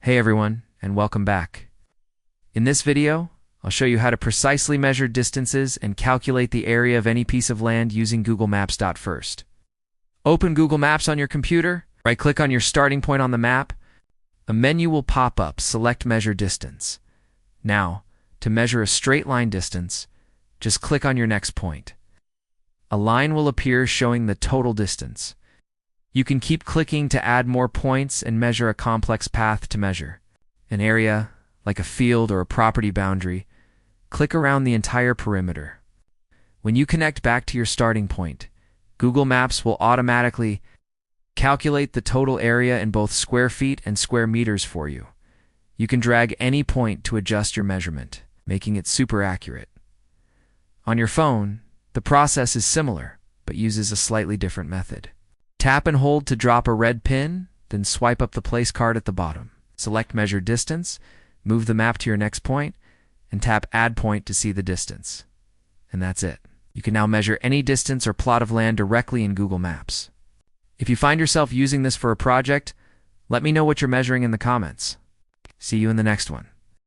Hey everyone, and welcome back. In this video, I'll show you how to precisely measure distances and calculate the area of any piece of land using Google Maps. First, open Google Maps on your computer, right-click on your starting point on the map. A menu will pop up, select Measure Distance. Now, to measure a straight line distance, just click on your next point. A line will appear showing the total distance. You can keep clicking to add more points and measure a complex path to measure. An area, like a field or a property boundary, click around the entire perimeter. When you connect back to your starting point, Google Maps will automatically calculate the total area in both square feet and square meters for you. You can drag any point to adjust your measurement, making it super accurate. On your phone, the process is similar, but uses a slightly different method. Tap and hold to drop a red pin, then swipe up the place card at the bottom. Select Measure Distance, move the map to your next point, and tap Add Point to see the distance. And that's it. You can now measure any distance or plot of land directly in Google Maps. If you find yourself using this for a project, let me know what you're measuring in the comments. See you in the next one.